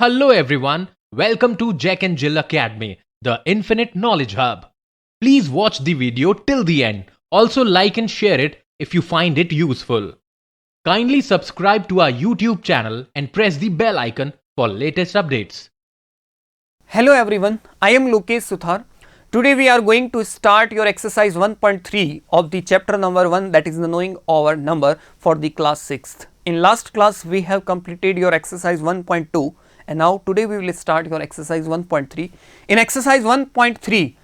Hello everyone, welcome to Jack and Jill Academy, the Infinite Knowledge Hub. Please watch the video till the end. Also like and share it if you find it useful. Kindly subscribe to our YouTube channel and press the bell icon for latest updates. Hello everyone, I am Lokesh Suthar. Today we are going to start your exercise 1.3 of the chapter number 1, that is the knowing our number for the class 6th. In last class we have completed your exercise 1.2 and now today we will start your exercise 1.3. In exercise 1.3,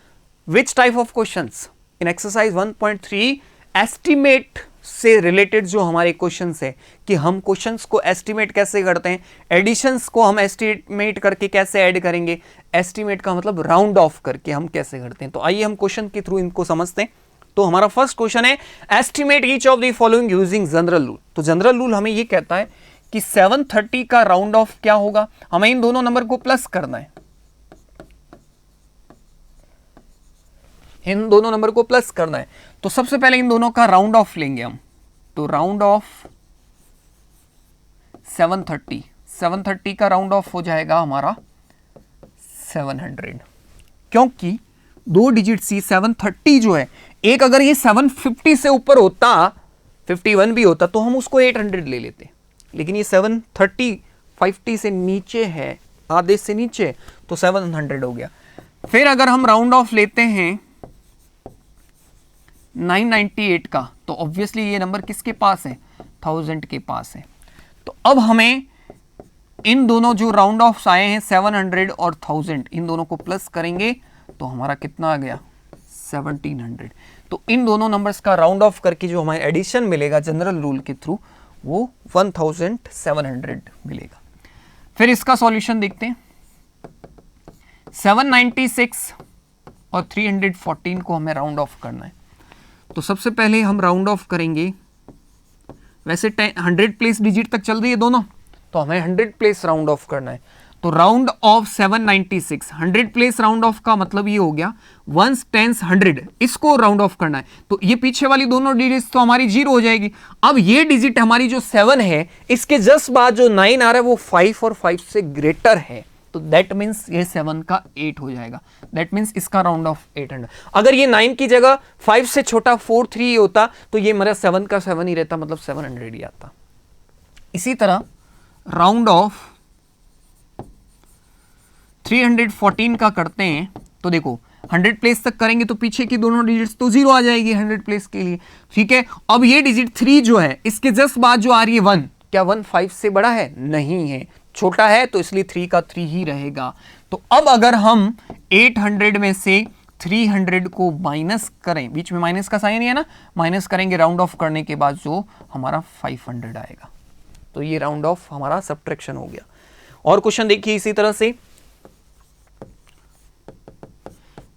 which type of questions? In exercise 1.3 estimate से related जो हमारे questions है कि हम questions को estimate कैसे करते हैं, एडिशंस को हम एस्टिमेट करके कैसे ऐड करेंगे, एस्टिमेट का मतलब राउंड ऑफ करके हम कैसे करते हैं। तो आइए हम क्वेश्चन के थ्रू इनको समझते हैं। तो हमारा फर्स्ट क्वेश्चन है estimate each of the following using general rule. तो जनरल रूल हमें ये कहता है कि 730 का राउंड ऑफ क्या होगा, हमें इन दोनों नंबर को प्लस करना है, इन दोनों नंबर को प्लस करना है। तो सबसे पहले इन दोनों का राउंड ऑफ लेंगे हम। तो राउंड ऑफ 730 का राउंड ऑफ हो जाएगा हमारा 700, क्योंकि दो डिजिट सी 730 जो है, एक अगर ये 750 से ऊपर होता, 51 भी होता तो हम उसको 800 ले लेते, लेकिन ये 730 50 से नीचे है, आधे से नीचे, तो 700 हो गया। फिर अगर हम राउंड ऑफ लेते हैं 998 का, तो ऑब्वियसली ये नंबर किसके पास है, 1000 के पास है। तो अब हमें इन दोनों जो राउंड ऑफ आए हैं 700 और 1000, इन दोनों को प्लस करेंगे तो हमारा कितना आ गया, 1700। तो इन दोनों नंबर्स का राउंड ऑफ करके जो हमें एडिशन मिलेगा जनरल रूल के थ्रू, वो 1700 मिलेगा। फिर इसका सॉल्यूशन देखते हैं। 796 और 314 को हमें राउंड ऑफ करना है। तो सबसे पहले हम राउंड ऑफ करेंगे, वैसे 100 प्लेस डिजिट तक चल रही है दोनों, तो हमें 100 प्लेस राउंड ऑफ करना है। तो round of 796, 100 place round of का मतलब ये हो गया 1 10 100, इसको राउंड ऑफ करना है। तो ये पीछे वाली दोनों डिजिट्स तो हमारी 0 हो जाएगी। अब ये डिजिट हमारी जो 7 है, इसके जस्ट बाद जो 9 आ रहा है वो 5 और 5 से ग्रेटर है, तो दैट मीन्स ये 7 का 8 हो जाएगा। दैट मीन्स इसका राउंड ऑफ 800। अगर ये 9 की जगह 5 से छोटा 4 3 होता तो ये मेरा 7 का 7 ही रहता, मतलब 700 ही आता। इसी तरह राउंड ऑफ 314 का करते हैं, तो देखो 100 प्लेस तक करेंगे तो पीछे की दोनों डिजिट्स तो 0 आ जाएगी 100 प्लेस के लिए, ठीक है। अब ये डिजिट 3 जो है, इसके जस्ट बाद जो आ रही है 1, क्या 1 5 से बड़ा है, नहीं है, छोटा है, तो इसलिए 3 का 3 ही रहेगा। तो अब अगर हम 800 में से 300 को माइनस करें, बीच में माइनस का साइन है ना, माइनस करेंगे राउंड ऑफ करने के बाद जो हमारा 500 आएगा। तो ये राउंड ऑफ हमारा सब्ट्रैक्शन हो गया। और क्वेश्चन देखिए इसी तरह से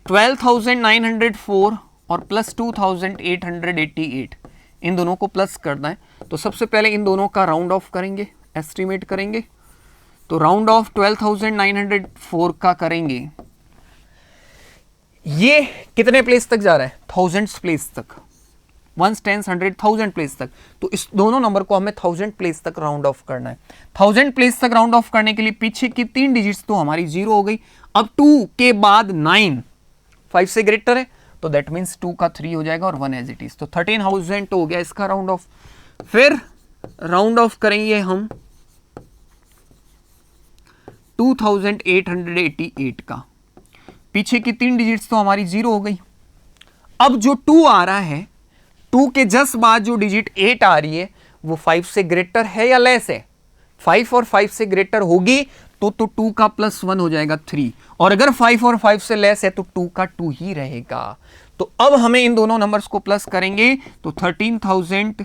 12,904 और प्लस 2,888, इन दोनों को प्लस करना है। तो सबसे पहले इन दोनों का राउंड ऑफ करेंगे, एस्टिमेट करेंगे। तो राउंड ऑफ 12,904 का करेंगे, ये कितने प्लेस तक जा रहा है, 1000 प्लेस तक, 1 10 100 1000 प्लेस तक। तो इस दोनों नंबर को हमें 1000 प्लेस तक राउंड ऑफ करना है। 1000 प्लेस तक राउंड ऑफ करने के लिए पीछे की 3 डिजिट्स तो हमारी 0 हो गई। अब 2 के बाद 9 5 से ग्रेटर है, तो दैट मीन्स 2 का 3 हो जाएगा और 1 एज इट इज, तो 13,000 हो गया इसका राउंड ऑफ। फिर राउंड ऑफ करेंगे हम 2,888 का, पीछे की 3 डिजिट्स तो हमारी 0 हो गई। अब जो 2 आ रहा है, 2 के जस्ट बाद जो डिजिट 8 आ रही है, वो 5 से ग्रेटर है या लेस है, 5 और 5 से ग्रेटर होगी तो 2 का +1 हो जाएगा 3, और अगर 5 और 5 से लेस है तो 2 का 2 ही रहेगा। तो अब हमें इन दोनों नंबर्स को प्लस करेंगे, तो 13,000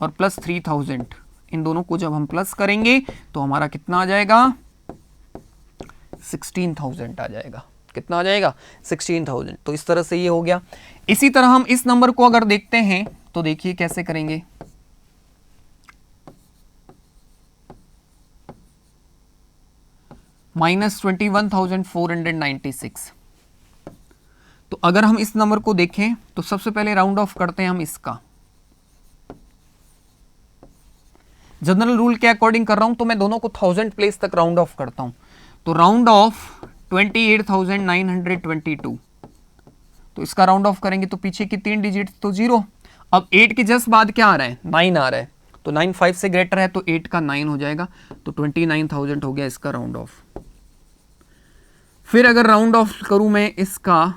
और प्लस 3,000, इन दोनों को जब हम प्लस करेंगे तो हमारा कितना आ जाएगा, 16,000 आ जाएगा। कितना आ जाएगा, 16,000। तो इस तरह से ये हो गया। इसी तरह हम इस नंबर को अगर देखते हैं तो देखिए कैसे करेंगे। -21,496। तो अगर हम इस नंबर को देखें तो सबसे पहले राउंड ऑफ करते हैं हम इसका, जनरल रूल के अकॉर्डिंग कर रहा हूं तो मैं दोनों को 1000 प्लेस तक राउंड ऑफ करता हूं। तो राउंड ऑफ 28,922, तो इसका राउंड ऑफ करेंगे तो पीछे की 3 डिजिट तो 0। अब 8 के जस्ट बाद क्या आ रहा है, 9 आ रहा है, तो 9 5 से ग्रेटर है तो 8 का 9 हो जाएगा, तो 29,000 हो गया इसका राउंड ऑफ। फिर अगर राउंड ऑफ करूं मैं इसका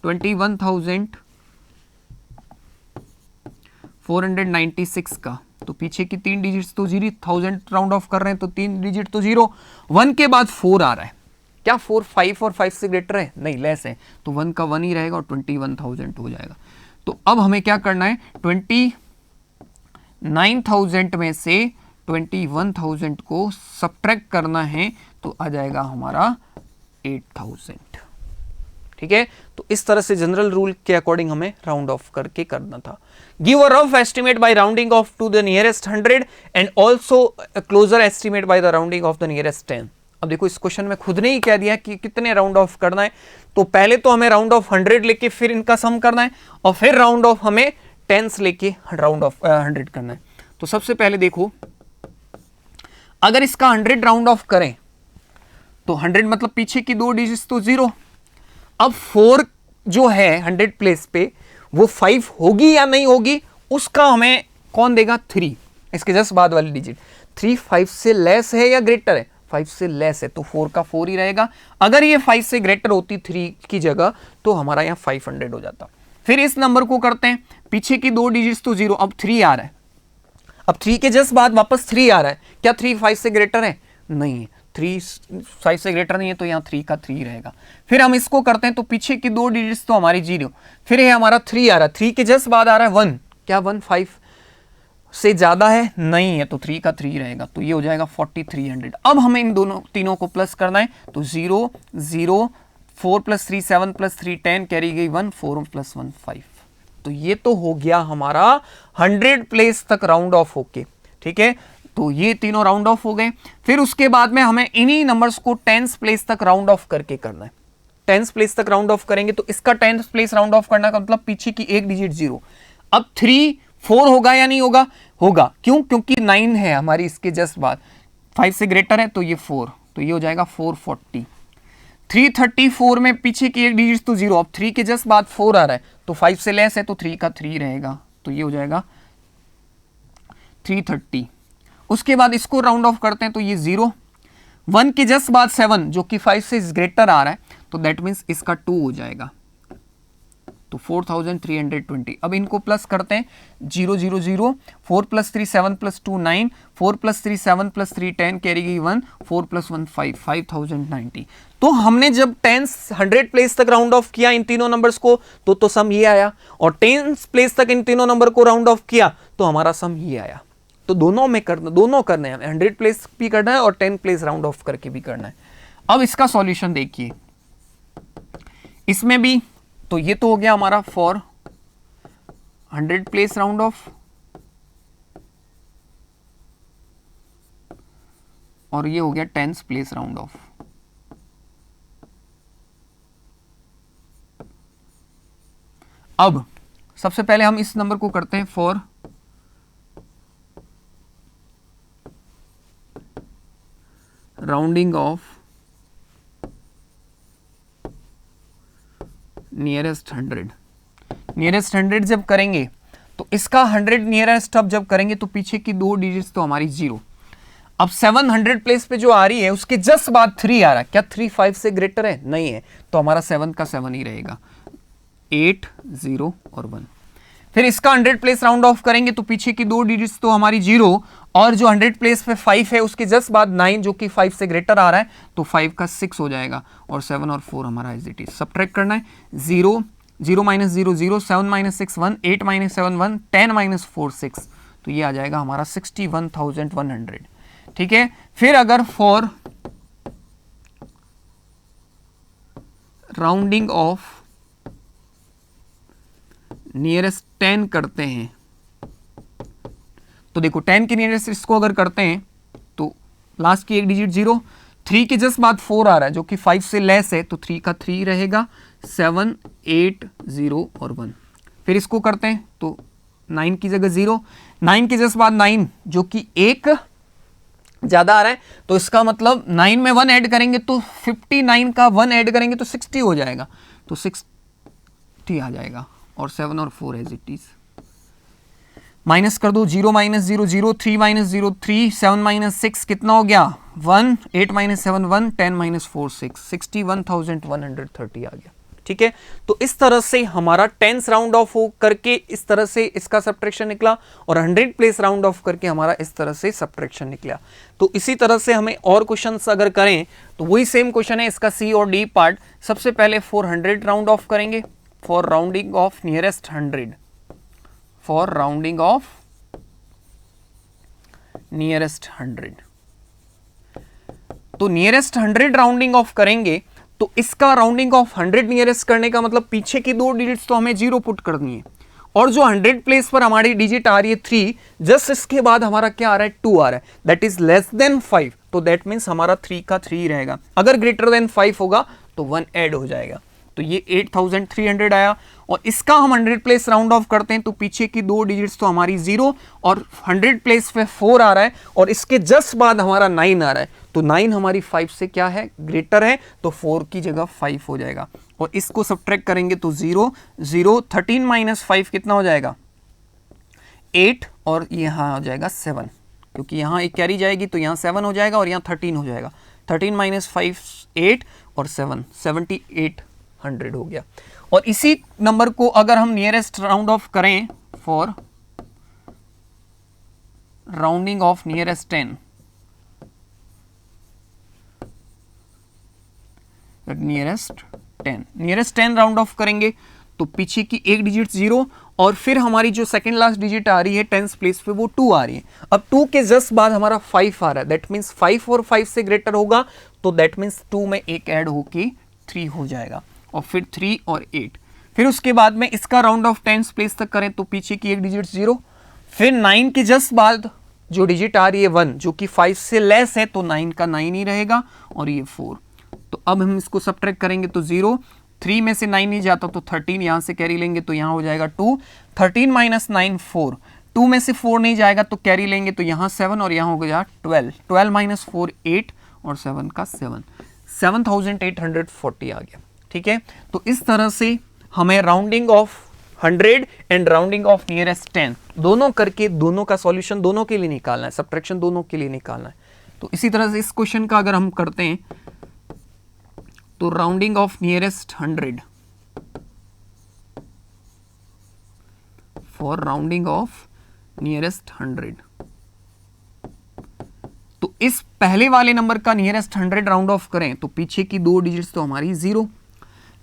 21,496 का, तो पीछे की 3 डिजिट्स तो 0, 1000 राउंड ऑफ कर रहे हैं तो 3 डिजिट तो 0, 1 के बाद 4 आ रहा है, क्या 4 5 और 5 से ग्रेटर है, नहीं लेस है, तो 1 का 1 ही रहेगा और 21,000 हो जाएगा। तो अब हमें क्या करना है, 29,000 में से 21,000 को सब्ट्रैक्ट करना है, तो आ जाएगा हमारा 8,000। ठीक है, तो इस तरह से जनरल रूल के अकॉर्डिंग हमें राउंड ऑफ करके करना था। Give a rough estimate by rounding off to the nearest 100 and also closer estimate by the rounding off the nearest 10। अब देखो इस क्वेश्चन में खुद ने ही कह दिया कि कितने राउंड ऑफ करना है, तो पहले तो हमें राउंड ऑफ 100 लेके फिर इनका सम करना है, और फिर राउंड ऑफ हमें टेंस लेके राउंड ऑफ 100 करना है। तो सबसे पहले देखो, अगर इसका 100 राउंड ऑफ करें तो 100 मतलब पीछे की 2 डिजिट्स तो 0। अब 4 जो है 100 प्लेस पे वो 5 होगी या नहीं होगी, उसका हमें कौन देगा, 3, इसके जस्ट बाद वाली डिजिट। 3 5 से लेस है या ग्रेटर है, 5 से लेस है, तो 4 का 4 ही रहेगा। अगर ये 5 से ग्रेटर होती 3 की जगह तो हमारा यहाँ 500 हो जाता। फिर इस नंबर को करते हैं, पीछे की 2 डिजिट्स तो 0, अब 3 आ रहा है, अब 3 के जस्ट बाद वापस 3 आ रहा है, क्या 3 5 से ग्रेटर है, नहीं है, 3 5 से ग्रेटर नहीं है, तो यहाँ 3 का 3 रहेगा। फिर हम इसको करते हैं, तो पीछे की 2 डिजिट्स तो हमारी 0, फिर ये हमारा 3 आ रहा है, 3 के जस्ट बाद आ रहा है 1, क्या 1 5 से ज्यादा है, नहीं है, तो 3 का 3 रहेगा, तो ये हो जाएगा 4300। अब हमें इन दोनों तीनों को प्लस करना है, तो 0 0 4 + 3 7 + 3 10, कैरी गई 1, 4 + 1 5। तो ये तो हो गया हमारा 100 प्लेस तक राउंड ऑफ होके। ठीक है, तो ये तीनों राउंड ऑफ हो गए। फिर उसके बाद में हमें इन्हीं नंबर्स को 10th प्लेस तक राउंड ऑफ करके करना है। 10th प्लेस तक राउंड ऑफ करेंगे तो इसका 10th प्लेस राउंड ऑफ करना का मतलब पीछे की एक डिजिट 0। अब 3 4 होगा या नहीं होगा, होगा, क्यों, क्योंकि 9 है हमारी इसके जस्ट बाद, 5 से ग्रेटर है तो ये 4, तो ये हो जाएगा 440। 334 में पीछे की एक डिजिट तो 0, अब 3 के जस्ट बाद 4 आ रहा है, तो 5 से लेस है तो 3 का 3 रहेगा, तो ये हो जाएगा 330। उसके बाद इसको राउंड ऑफ करते हैं, तो ये 0, 1 के जस्ट बाद 7 जो कि 5 से ग्रेटर आ रहा है, तो दैट मीन्स इसका 2 हो जाएगा, तो 4320। अब इनको प्लस करते हैं, 0 0 0, 4 + 3 7 + 2 9, 4 + 3 7 + 3 10, कैरी गई 1, 4 + 1 5, 5090। तो हमने जब 100 प्लेस तक राउंड ऑफ किया इन तीनों नंबर्स को, तो सम ये आया, और 10 प्लेस तक इन तीनों नंबर को राउंड ऑफ किया तो हमारा सम ये आया। तो दोनों में करना, दोनों करने हैं, 100 प्लेस भी करना है और 10 प्लेस राउंड ऑफ करके भी करना है। अब इसका सॉल्यूशन देखिए, इसमें भी तो ये तो हो गया हमारा फॉर 100 प्लेस राउंड ऑफ, और ये हो गया 10th प्लेस राउंड ऑफ। अब सबसे पहले हम इस नंबर को करते हैं for rounding off nearest 100। Nearest 100 जब करेंगे तो इसका 100 नियरेस्ट अब जब करेंगे तो पीछे की 2 डिजिट्स तो हमारी 0। अब 700 प्लेस पे जो आ रही है उसके जस्ट बाद 3 आ रहा है, क्या 3 5 से ग्रेटर है, नहीं है, तो हमारा 7 का 7 ही रहेगा, 8 0 और 1। फिर इसका 100 प्लेस राउंड ऑफ करेंगे तो पीछे की 2 डिजिट्स तो हमारी 0, और जो 100 प्लेस पे 5 है उसके जस्ट बाद 9 जो कि 5 से ग्रेटर आ रहा है, तो 5 का 6 हो जाएगा, और 7 और 4 हमारा एज इट इज। सब्ट्रैक्ट करना है, 0 0 - 0 0, 7 - 6 1, 8 - 7 1, 10 - 4 6, तो ये आ जाएगा हमारा 61,100। ठीक है, फिर अगर फॉर राउंडिंग ऑफ नियरेस्ट 10 करते हैं, तो देखो 10 के नियरेस्ट इसको अगर करते हैं तो लास्ट की एक डिजिट 0, 3 के जस्ट बाद 4 आ रहा है जो कि 5 से लेस है, तो 3 का 3 रहेगा, 7 8 0 और 1। फिर इसको करते हैं तो 9 की जगह 0, 9 के जस्ट बाद 9 जो कि एक ज्यादा आ रहा है, तो इसका मतलब 9 में 1 ऐड करेंगे तो 59 का 1 ऐड करेंगे तो 60 हो जाएगा, तो 60 आ जाएगा, और 7 और 4 एज इट इज। माइनस कर दो, 0 माइनस 0 0, 3 माइनस 0 3, 7 माइनस 6 कितना हो गया 1, 8 माइनस 7 1, 10 माइनस 4 6, 61,130 आ गया। ठीक है, तो इस तरह से हमारा टेंस राउंड ऑफ हो करके इस तरह से इसका सब्ट्रैक्शन निकला, और 100 प्लेस राउंड ऑफ करके हमारा इस तरह से सब्ट्रैक्शन निकला। तो इसी तरह से हमें और क्वेश्चंस अगर करें तो वही सेम क्वेश्चन है, इसका सी और डी पार्ट। सबसे पहले 400 राउंड ऑफ करेंगे, for rounding off nearest 100, for rounding off nearest 100। तो नियरेस्ट 100 राउंडिंग ऑफ करेंगे, तो इसका राउंडिंग ऑफ 100 नियरेस्ट करने का मतलब पीछे की 2 डिजिट्स तो हमें 0 पुट करनी है, और जो 100 प्लेस पर हमारी डिजिट आ रही है 3, जस्ट इसके बाद हमारा क्या आ रहा है 2 आ रहा है, दैट इज लेस देन 5, तो दैट मीन्स हमारा 3 का 3 रहेगा। अगर ग्रेटर देन 5 होगा तो 1 ऐड हो जाएगा, तो ये 8300 आया। और इसका हम 100 प्लेस राउंड ऑफ करते हैं तो पीछे की 2 डिजिट्स तो हमारी 0, और 100 प्लेस पे 4 आ रहा है, और इसके जस्ट बाद हमारा 9 आ रहा है, तो 9 हमारी 5 से क्या है ग्रेटर है, तो 4 की जगह 5 हो जाएगा। और इसको सब्ट्रैक्ट करेंगे तो 0 0, 13 माइनस 5 कितना हो जाएगा 8, और यहाँ आ जाएगा 7, क्योंकि यहाँ एक कैरी जाएगी तो यहाँ 7 हो जाएगा और यहाँ 13 हो जाएगा। 13 माइनस 5 8 और 7 7800 हो गया। और इसी नंबर को अगर हम नियरेस्ट राउंड ऑफ करें, for rounding off nearest 10, nearest 10 round of करेंगे तो पीछे की एक डिजिट 0, और फिर हमारी जो सेकंड लास्ट डिजिट आ रही है 10th प्लेस पे वो 2 आ रही है। अब 2 के जस्ट बाद हमारा 5 आ रहा है, दैट मीन्स 5 और 5 से ग्रेटर होगा, तो दैट मीन्स 2 में एक ऐड होके 3 हो जाएगा, और फिर 3 और 8। फिर उसके बाद में इसका राउंड ऑफ 10th प्लेस तक करें तो पीछे की एक डिजिट 0, फिर 9 के जस्ट बाद जो डिजिट आ रही है 1 जो कि 5 से लेस है, तो 9 का 9 ही रहेगा, और ये 4। तो अब हम इसको सब्ट्रैक्ट करेंगे तो 0, 3 में से 9 नहीं जाता तो 13, यहां से कैरी लेंगे तो यहां हो जाएगा 2, 13 माइनस 9 4, 2 में से 4 नहीं जाएगा तो कैरी लेंगे तो यहां 7, और यहां हो गया 12, 12 माइनस 4 8, और 7 का 7, 7840 आ गया। ठीक है, तो इस तरह से हमें rounding off 100 and rounding off nearest 10 दोनों करके दोनों का सॉल्यूशन दोनों के लिए निकालना है, सब्ट्रैक्शन दोनों के लिए निकालना है। तो इसी तरह से इस क्वेश्चन का अगर हम करते हैं तो rounding off nearest 100, for rounding off nearest 100, तो इस पहले वाले नंबर का नियरेस्ट 100 राउंड ऑफ करें तो पीछे की 2 डिजिट्स तो हमारी 0,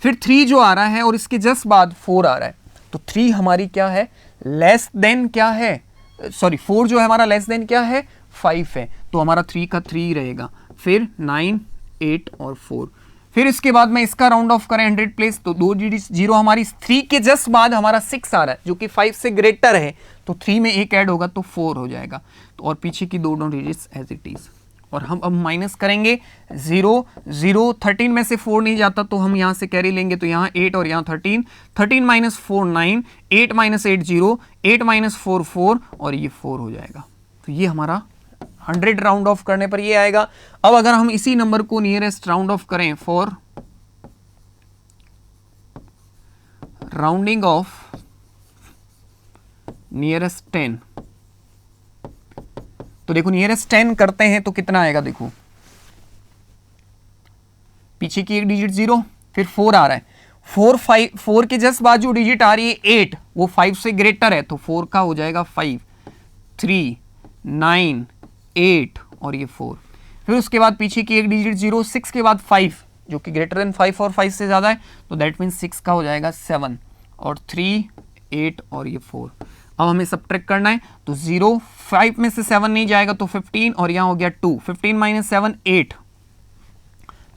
फिर 3 जो आ रहा है और इसके जस्ट बाद 4 आ रहा है, तो 3 हमारी क्या है लेस देन क्या है, सॉरी 4 जो है हमारा लेस देन क्या है 5 है, तो हमारा 3 का 3 रहेगा, फिर 9 8 और 4। फिर इसके बाद में इसका राउंड ऑफ करें 100 प्लेस तो 2 डिजिट्स 0 हमारी, 3 के जस्ट बाद हमारा 6 आ रहा है जो कि 5 से ग्रेटर है, तो 3 में एक ऐड होगा तो 4 हो जाएगा, तो और पीछे की 2 डिजिट्स एज इट इज। और हम अब माइनस करेंगे 0 0, 13 में से 4 नहीं जाता तो हम यहाँ से कैरी लेंगे तो यहाँ 8 और यहाँ 13, 13 माइनस 4 9, 8 माइनस 8 0, 8 माइनस 4 4, और ये 4 हो जाएगा। तो ये हमारा 100 राउंड ऑफ करने पर ये आएगा। अब अगर हम इसी नंबर को नियरेस्ट राउंड ऑफ करें फॉर राउंडिंग ऑफ नियरेस्ट 10, तो देखो नियरेस्ट 10 करते हैं तो कितना आएगा, देखो पीछे की एक डिजिट 0, फिर 4 आ रहा है, 4 के जस्ट बाद जो डिजिट आ रही है 8 वो 5 से ग्रेटर है, तो 4 का हो जाएगा 5, 3 9 8 और ये 4। फिर उसके बाद पीछे की एक डिजिट 0, 6 के बाद 5 जो कि ग्रेटर देन 5 और 5 से ज़्यादा है, तो दैट मीन्स 6 का हो जाएगा 7, और 3 8 और ये 4। अब हमें सब्ट्रैक्ट करना है तो 0, 5 में से 7 नहीं जाएगा तो 15, और यहाँ हो गया 2, 15 माइनस 7 8,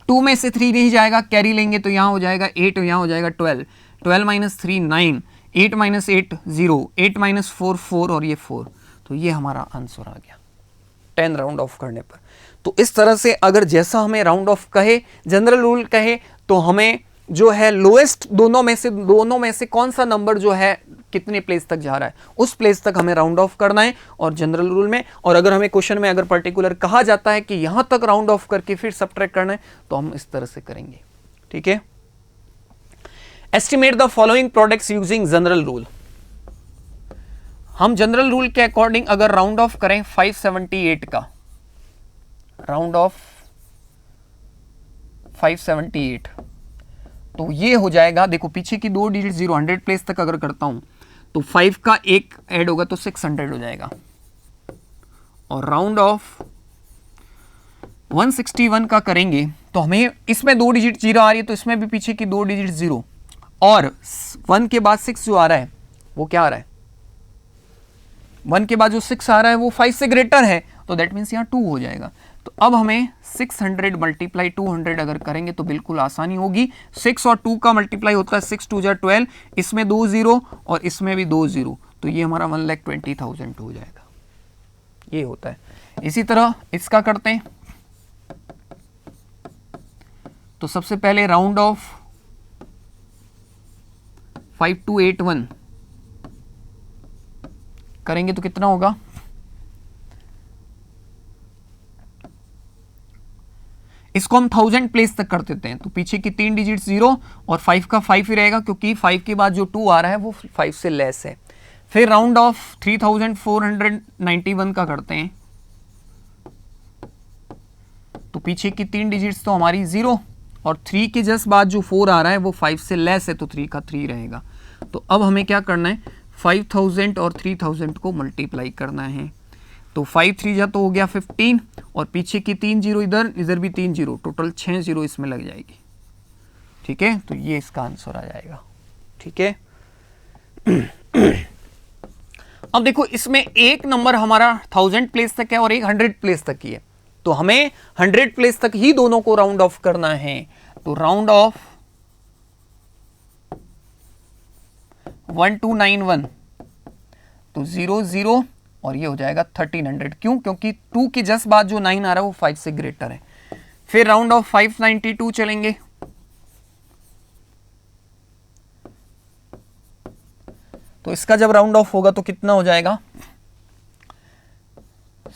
2 में से 3 नहीं जाएगा कैरी लेंगे तो यहाँ हो जाएगा 8, और यहाँ हो जाएगा 12, 12 माइनस 3 9, 8 माइनस 8 0, 8 माइनस 4 4, और ये 4। तो ये हमारा आंसर आ गया 10 राउंड ऑफ करने पर। तो इस तरह से अगर जैसा हमें राउंड ऑफ कहे, जनरल रूल कहे, तो हमें जो है लोएस्ट दोनों में से कौन सा नंबर जो है कितने प्लेस तक जा रहा है, उस प्लेस तक हमें राउंड ऑफ करना है और जनरल रूल में। और अगर हमें क्वेश्चन में अगर पर्टिकुलर कहा जाता है कि यहां तक राउंड ऑफ करके फिर सबट्रैक्ट करना है तो हम इस तरह से करेंगे। ठीक है, estimate the following products using general rule. हम जनरल रूल के अकॉर्डिंग अगर राउंड ऑफ करें 578 का, राउंड ऑफ 578, तो ये हो जाएगा, देखो पीछे की 2 डिजिट 0 100 प्लेस तक अगर करता हूं तो 5 का 1 ऐड होगा तो 600 हो जाएगा। और राउंड ऑफ 161 का करेंगे तो हमें इसमें 2 डिजिट 0 आ रही है तो इसमें भी पीछे की 2 डिजिट 0, और 1 के बाद 6 जो आ रहा है वो क्या आ रहा है, 1 के बाद जो 6 आ रहा है वो 5 से ग्रेटर है, तो दैट मीन्स यहाँ 2 हो जाएगा। तो अब हमें 600 मल्टीप्लाई 200 अगर करेंगे तो बिल्कुल आसानी होगी। 6 और 2 का मल्टीप्लाई होता है 6 2 12, इसमें 2 0 और इसमें भी 2 0, तो ये हमारा 1,20,000 हो जाएगा, ये होता है। इसी तरह इसका करते हैं, तो सबसे पहले राउंड ऑफ 5281 करेंगे तो कितना होगा, इसको हम 1000 प्लेस तक कर देते हैं तो पीछे की 3 डिजिट 0 और 5 का 5 ही रहेगा क्योंकि 5 के बाद जो 2 आ रहा है वो 5 से लेस है। फिर राउंड ऑफ 3491 का करते हैं, तो पीछे की 3 डिजिट्स तो हमारी 0 और 3 के जस्ट बाद जो 4 आ रहा है वो 5 से लेस है तो 3 का 3 रहेगा। तो अब हमें क्या करना है, 5000 और 3000 को मल्टीप्लाई करना है, तो 5 3 जा तो हो गया 15 और पीछे की 3 0 इधर भी 3 0, टोटल 6 0 इसमें लग जाएगी। ठीक है, तो ये इसका आंसर आ जाएगा। ठीक है, अब देखो इसमें एक नंबर हमारा 1000 प्लेस तक है और एक 100 प्लेस तक ही है, तो हमें 100 प्लेस तक ही दोनों को राउंड ऑफ करना है। तो राउंड ऑफ 1291 तो 0 0 और ये हो जाएगा 1300, क्यों, क्योंकि 2 के जस्ट बाद जो 9 आ रहा है वो 5 से ग्रेटर है। फिर राउंड ऑफ 592 चलेंगे, तो इसका जब राउंड ऑफ होगा तो कितना हो जाएगा,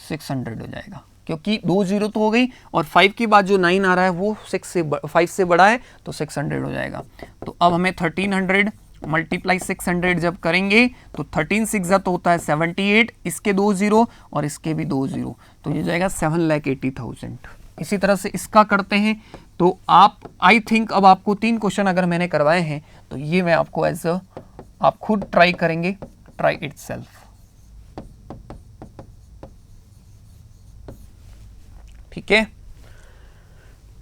600 हो जाएगा, क्योंकि 2 0 तो हो गई और 5 के बाद जो 9 आ रहा है वो 5 से बड़ा है तो 600 हो जाएगा। तो अब हमें 1300 मल्टीप्लाई 600 जब करेंगे तो 13 6 तो होता है 78, इसके 2 0 और इसके भी 2 0, तो ये जाएगा 7,80,000। इसी तरह से इसका करते हैं, तो आप आई थिंक अब आपको 3 क्वेश्चन अगर मैंने करवाए हैं तो ये मैं आपको एज अ आप खुद ट्राई करेंगे, ट्राई इट सेल्फ। ठीक है,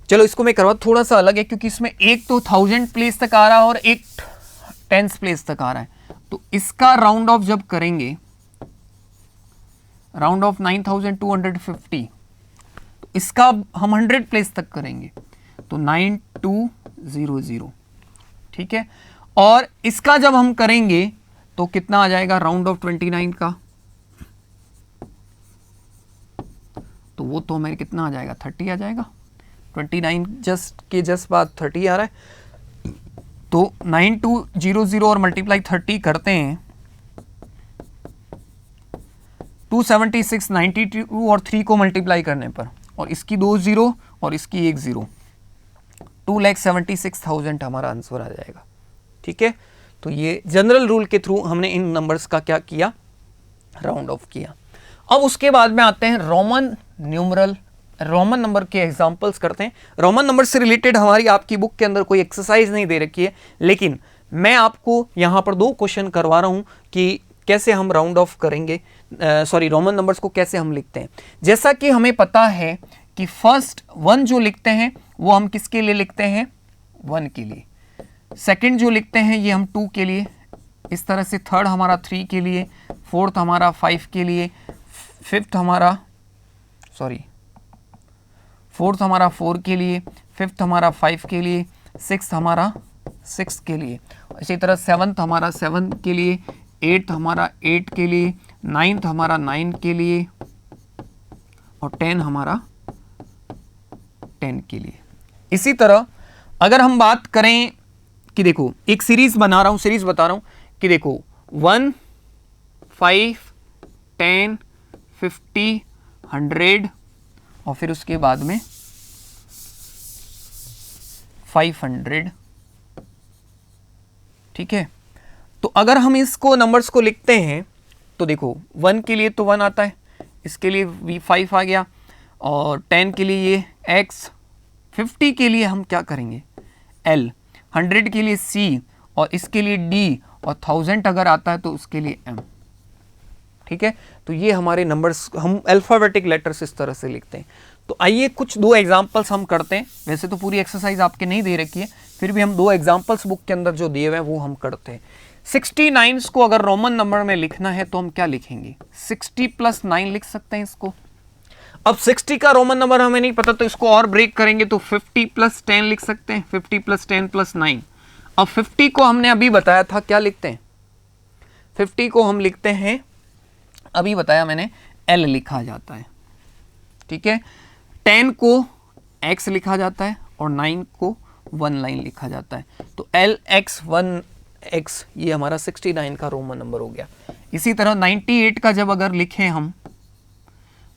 चलो इसको मैं करवा, थोड़ा सा अलग है क्योंकि इसमें एक तो 1000 प्लेस तक आ रहा है और एक 10 प्लेस तक आ रहा है, तो इसका राउंड ऑफ जब करेंगे, राउंड ऑफ 9250, तो इसका हम 100 प्लेस तक करेंगे तो 9200। ठीक है, और इसका जब हम करेंगे तो कितना आ जाएगा, राउंड ऑफ 29 का, तो वो तो हमें कितना आ जाएगा, 30 आ जाएगा। 29 जस्ट बाद 30 आ रहा है, तो 9200 और मल्टीप्लाई 30 करते हैं 276, 92 और 3 को मल्टीप्लाई करने पर, और इसकी 2 0 और इसकी 1 0, 2,76,000 हमारा आंसर आ जाएगा। ठीक है, तो ये जनरल रूल के थ्रू हमने इन नंबर्स का क्या किया, राउंड ऑफ किया। अब उसके बाद में आते हैं रोमन न्यूमरल, रोमन नंबर के एग्जांपल्स करते हैं। रोमन नंबर से रिलेटेड हमारी आपकी बुक के अंदर कोई एक्सरसाइज नहीं दे रखी है, लेकिन मैं आपको यहाँ पर 2 क्वेश्चन करवा रहा हूँ कि कैसे हम राउंड ऑफ करेंगे, रोमन नंबर्स को कैसे हम लिखते हैं। जैसा कि हमें पता है कि फर्स्ट 1 जो लिखते हैं वो हम किसके लिए लिखते हैं, 1 के लिए। सेकंड जो लिखते हैं ये हम 2 के लिए, इस तरह से थर्ड हमारा 3 के लिए, फोर्थ हमारा 5 के लिए, फोर्थ हमारा 4 के लिए, फिफ्थ हमारा 5 के लिए, सिक्स्थ हमारा 6 के लिए, इसी तरह 7th हमारा 7 के लिए, 8th हमारा 8 के लिए, 9th हमारा 9 के लिए और 10 हमारा 10 के लिए। इसी तरह अगर हम बात करें कि देखो एक सीरीज बना रहा हूं, सीरीज बता रहा हूं कि देखो 1, 5, 10, 50, 100 और फिर उसके बाद में 500। ठीक है, तो अगर हम इसको नंबर्स को लिखते हैं तो देखो 1 के लिए तो 1 आता है, इसके लिए V5 आ गया, और 10 के लिए ये X, 50 के लिए हम क्या करेंगे L, 100 के लिए C और इसके लिए D, और 1000 अगर आता है तो उसके लिए M। ठीक है, तो ये हमारे नंबर्स हम अल्फाबेटिक लेटर्स इस तरह से लिखते हैं। तो आइए कुछ 2 एग्जांपल्स हम करते हैं। वैसे तो पूरी एक्सरसाइज आपके नहीं दे रखी है, फिर भी हम 2 एग्जांपल्स बुक के अंदर जो दिए हुए हैं वो हम करते हैं। 69 को अगर रोमन नंबर में लिखना है तो हम क्या लिखेंगे, 60 + 9 लिख सकते हैं इसको। अब 60 का रोमन नंबर हमें नहीं पता तो इसको और ब्रेक करेंगे तो 50 + 10 लिख सकते हैं, 50 + 10 + 9। अब 50 को हमने अभी बताया था क्या लिखते हैं, 50 को हम लिखते हैं, अभी बताया मैंने, L लिखा जाता है। ठीक है, 10 को X लिखा जाता है और 9 को 1 लाइन लिखा जाता है। तो LX 1X ये हमारा 69 का रोमन नंबर हो गया। इसी तरह 98 का जब अगर लिखें हम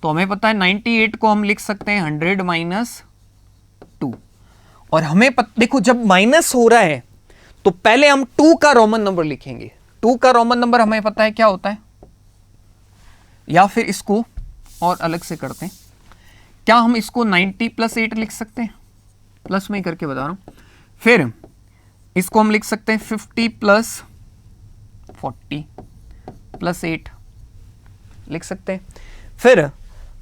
तो हमें पता है 98 को हम लिख सकते हैं 100 - 2, और हमें देखो जब माइनस हो रहा है तो पहले हम 2 का रोमन नंबर लिखेंगे। 2 का रोमन नंबर हमें पता है क्या होता है, या फिर इसको और अलग से करते हैं, क्या हम इसको 90 + 8 लिख सकते हैं, प्लस में ही करके बता रहा हूं। फिर इसको हम लिख सकते हैं 50 + 40 + 8 लिख सकते हैं। फिर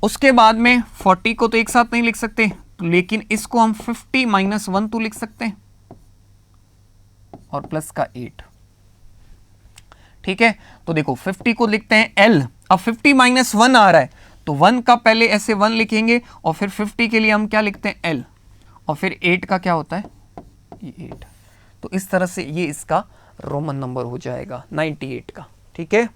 उसके बाद में 40 को तो एक साथ नहीं लिख सकते, लेकिन इसको हम 50 - 1 तो लिख सकते हैं, और प्लस का 8। ठीक है, तो देखो 50 को लिखते हैं L, अब 50 - 1 आ रहा है तो 1 का पहले ऐसे 1 लिखेंगे, और फिर 50 के लिए हम क्या लिखते हैं L, और फिर 8 का क्या होता है ये 8। तो इस तरह से ये इसका रोमन नंबर हो जाएगा 98 का। ठीक है,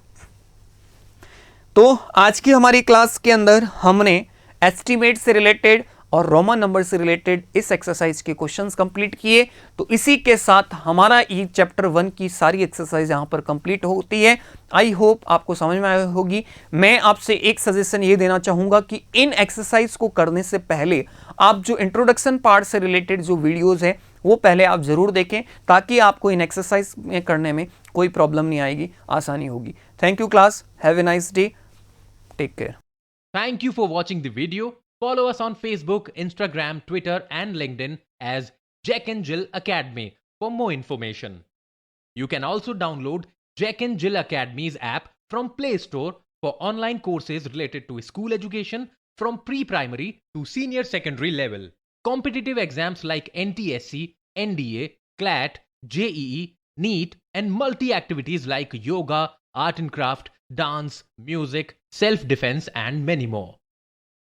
तो आज की हमारी क्लास के अंदर हमने एस्टीमेट से रिलेटेड और रोमन नंबर से रिलेटेड इस एक्सरसाइज के क्वेश्चंस कंप्लीट किए। तो इसी के साथ हमारा ये चैप्टर 1 की सारी एक्सरसाइज यहाँ पर कंप्लीट होती है। आई होप आपको समझ में आई होगी। मैं आपसे एक सजेशन ये देना चाहूँगा कि इन एक्सरसाइज को करने से पहले आप जो इंट्रोडक्शन पार्ट से रिलेटेड जो वीडियोज़ हैं वो पहले आप ज़रूर देखें, ताकि आपको इन एक्सरसाइज में करने में कोई प्रॉब्लम नहीं आएगी, आसानी होगी। Thank you class, have a nice day, take care. Thank you for watching the video. Follow us on Facebook, Instagram, Twitter, and LinkedIn as Jack and Jill Academy for more information. You can also download Jack and Jill Academy's app from Play Store for online courses related to school education from pre-primary to senior secondary level. Competitive exams like NTSC, NDA, CLAT, JEE, NEET, and multi-activities like yoga, art and craft, dance, music, self-defense, and many more.